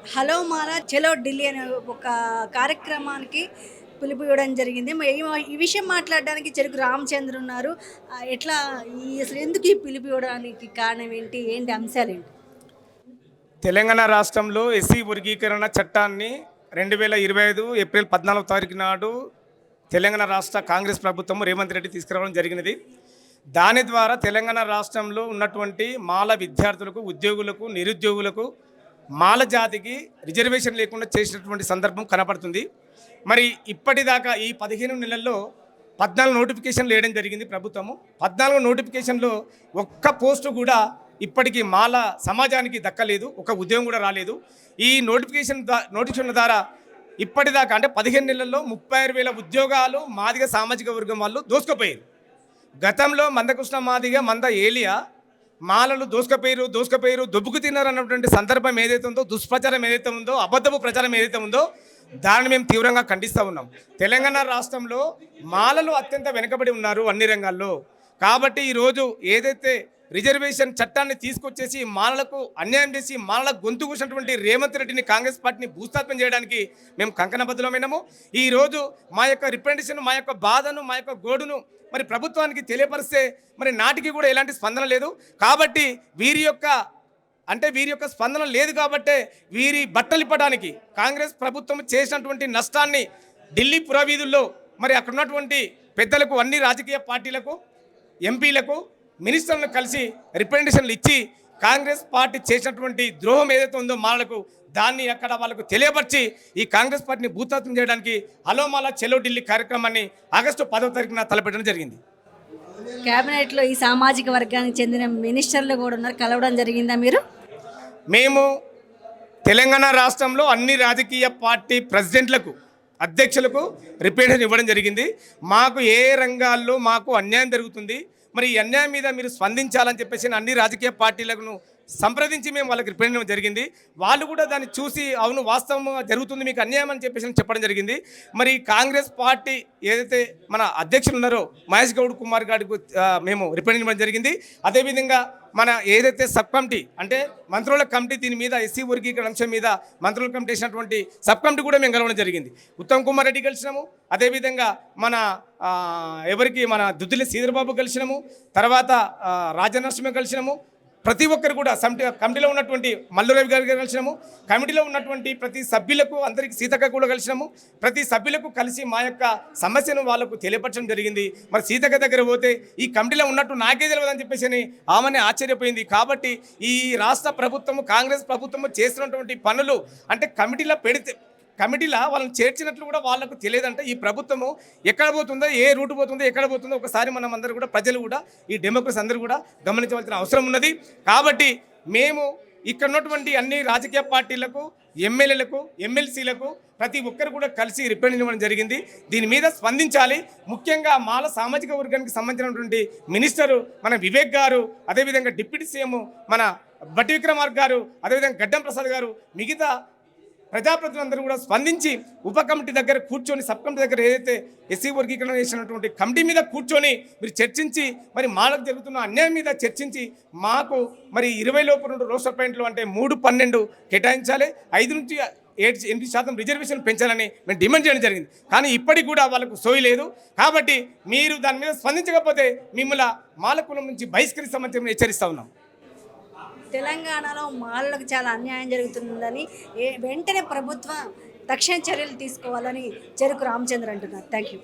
Hello మాలా చలో ఢిల్లీ అనే ఒక కార్యక్రమానికి పిలుపు ఇవ్వడం జరిగింది. ఈ విషయం మాట్లాడడానికి చెరుకు రామచంద్ర ఉన్నారు. ఎట్లా అసలు ఎందుకు ఈ పిలుపు ఇవ్వడానికి కారణం ఏంటి? ఏంటి అంశాలేంటి? తెలంగాణ రాష్ట్రంలో ఎస్సీ వర్గీకరణ చట్టాన్ని 2025 ఏప్రిల్ 14వ తారీఖు నాడు తెలంగాణ రాష్ట్ర కాంగ్రెస్ ప్రభుత్వం రేవంత్ రెడ్డి తీసుకురావడం జరిగినది. దాని ద్వారా తెలంగాణ రాష్ట్రంలో ఉన్నటువంటి మాల విద్యార్థులకు, ఉద్యోగులకు, నిరుద్యోగులకు, మాల జాతికి రిజర్వేషన్ లేకుండా చేసినటువంటి సందర్భం కనపడుతుంది. మరి ఇప్పటిదాకా ఈ 15 నెలల్లో 14 నోటిఫికేషన్లు వేయడం జరిగింది ప్రభుత్వము. 14 నోటిఫికేషన్లో ఒక్క పోస్టు కూడా ఇప్పటికీ మాల సమాజానికి దక్కలేదు, ఒక ఉద్యోగం కూడా రాలేదు. ఈ నోటిఫికేషన్ ద్వారా ఇప్పటిదాకా అంటే 15 నెలల్లో 36,000 ఉద్యోగాలు మాదిగ సామాజిక వర్గం వాళ్ళు దోసుకుపోయారు. గతంలో మందకృష్ణ మాదిగ, మంద ఏలియా మాలలు దోసుకుపోయారు, దొబ్బుకు తిన్నారు అన్నటువంటి సందర్భం ఏదైతే ఉందో, దుష్ప్రచారం ఏదైతే ఉందో, అబద్ధపు ప్రచారం ఏదైతే ఉందో, దాన్ని మేము తీవ్రంగా ఖండిస్తూ ఉన్నాం. తెలంగాణ రాష్ట్రంలో మాలలు అత్యంత వెనుకబడి ఉన్నారు అన్ని రంగాల్లో. కాబట్టి ఈరోజు ఏదైతే రిజర్వేషన్ చట్టాన్ని తీసుకొచ్చేసి మాలలకు అన్యాయం చేసి మాలలకు గొంతు కూసినటువంటి రేవంత్ రెడ్డిని, కాంగ్రెస్ పార్టీని భూస్థాపన చేయడానికి మేము కంకణబద్ధులమైనము. ఈరోజు మా యొక్క రిప్రజెంటేషన్, మా యొక్క బాధను, మా యొక్క గోడును మరి ప్రభుత్వానికి తెలియపరిస్తే మరి నాటికి కూడా ఎలాంటి స్పందన లేదు. కాబట్టి వీరి యొక్క స్పందన లేదు కాబట్టే వీరి బట్టలిప్పడానికి కాంగ్రెస్ ప్రభుత్వం చేసినటువంటి నష్టాన్ని ఢిల్లీ పురవీధుల్లో మరి అక్కడ ఉన్నటువంటి పెద్దలకు, అన్ని రాజకీయ పార్టీలకు, ఎంపీలకు, మినిస్టర్లను కలిసి రిప్రజెంటేషన్లు ఇచ్చి కాంగ్రెస్ పార్టీ చేసినటువంటి ద్రోహం ఏదైతే ఉందో మాలకు, దాన్ని అక్కడ వాళ్ళకు తెలియపరిచి ఈ కాంగ్రెస్ పార్టీని భూతాత్వం చేయడానికి హలో మాలా చెలో ఢిల్లీ కార్యక్రమాన్ని ఆగస్టు 10వ తారీఖున తలపెట్టడం జరిగింది. కేబినెట్లో ఈ సామాజిక వర్గానికి చెందిన మినిస్టర్లు కూడా ఉన్నారు, కలవడం జరిగిందా మీరు? మేము తెలంగాణ రాష్ట్రంలో అన్ని రాజకీయ పార్టీ ప్రెసిడెంట్లకు, అధ్యక్షులకు రిప్రజెంటేషన్ ఇవ్వడం జరిగింది. మాకు ఏ రంగాల్లో మాకు అన్యాయం జరుగుతుంది, మరి ఈ అన్యాయం మీద మీరు స్పందించాలని చెప్పేసి అన్ని రాజకీయ పార్టీలను సంప్రదించి మేము వాళ్ళకి రిప్రజెంట్ జరిగింది. వాళ్ళు కూడా దాన్ని చూసి అవును వాస్తవం జరుగుతుంది, మీకు అన్యాయం అని చెప్పేసి చెప్పడం జరిగింది. మరి కాంగ్రెస్ పార్టీ ఏదైతే మన అధ్యక్షులు ఉన్నారో మహేష్ గౌడ్ కుమార్ గారికి మేము రిప్రజెంట్ ఇవ్వడం జరిగింది. అదేవిధంగా మన ఏదైతే సబ్ కమిటీ అంటే మంత్రుల కమిటీ, దీని మీద ఎస్సీ వర్గీకరణ అంశం మీద మంత్రుల కమిటీ వేసినటువంటి సబ్ కమిటీ కూడా మేము కలవడం జరిగింది. ఉత్తమ్ కుమార్ రెడ్డి కలిసినాము, అదేవిధంగా మన దుద్దిల శ్రీధరబాబు కలిసినాము, తర్వాత రాజనరసింహ కలిసినాము. ప్రతి ఒక్కరు కూడా కమిటీలో ఉన్నటువంటి మల్లురవి గారి కలిసినాము, కమిటీలో ఉన్నటువంటి ప్రతి సభ్యులకు అందరికీ సీతక్క కూడా కలిసినాము. ప్రతి సభ్యులకు కలిసి మా యొక్క సమస్యను వాళ్ళకు తెలియపరచడం జరిగింది. మరి సీతక్క దగ్గర పోతే ఈ కమిటీలో ఉన్నట్టు నాకే తెలియదని చెప్పేసి ఆమెనే ఆశ్చర్యపోయింది. కాబట్టి ఈ రాష్ట్ర ప్రభుత్వము, కాంగ్రెస్ ప్రభుత్వము చేస్తున్నటువంటి పనులు అంటే కమిటీలో వాళ్ళని చేర్చినట్లు కూడా వాళ్ళకు తెలియదంటే ఈ ప్రభుత్వము ఎక్కడ పోతుందో, ఏ రూటు పోతుందో, ఎక్కడ పోతుందో ఒకసారి మనం అందరూ కూడా, ప్రజలు కూడా, ఈ డెమోక్రసీ అందరూ కూడా గమనించవలసిన అవసరం ఉన్నది. కాబట్టి మేము ఇక్కడ ఉన్నటువంటి అన్ని రాజకీయ పార్టీలకు, ఎమ్మెల్యేలకు, ఎమ్మెల్సీలకు ప్రతి ఒక్కరు కూడా కలిసి రిప్రజెంట్ ఇవ్వడం జరిగింది. దీని మీద స్పందించాలి. ముఖ్యంగా మాల సామాజిక వర్గానికి సంబంధించినటువంటి మినిస్టరు మన వివేక్ గారు, అదేవిధంగా డిప్యూటీ సీఎం మన బట్టి విక్రమార్క గారు, అదేవిధంగా గడ్డం ప్రసాద్ గారు, మిగతా ప్రజాప్రతినిధులందరూ కూడా స్పందించి ఉప కమిటీ దగ్గర కూర్చొని, సబ్ కమిటీ దగ్గర ఏదైతే ఎస్సీ వర్గీకరణ చేసినటువంటి కమిటీ మీద కూర్చొని మీరు చర్చించి మరి మాలకు జరుగుతున్న అన్యాయం మీద చర్చించి మాకు మరి 20 లోపు 2 రోస్టర్ పాయింట్లు అంటే 3-12 కేటాయించాలి, 5 నుంచి 8% రిజర్వేషన్ పెంచాలని మేము డిమాండ్ చేయడం జరిగింది. కానీ ఇప్పటికి కూడా వాళ్ళకు సోయి లేదు. కాబట్టి మీరు దాని మీద స్పందించకపోతే మిమ్మల్ని మాల కులం నుంచి బహిష్కరిస్తామని మేము హెచ్చరిస్తూ ఉన్నాం. తెలంగాణలో మాలలకు చాలా అన్యాయం జరుగుతుందని వెంటనే ప్రభుత్వం తక్షణ చర్యలు తీసుకోవాలని చెరుకు రామచంద్ర అంటున్నారు. Thank you.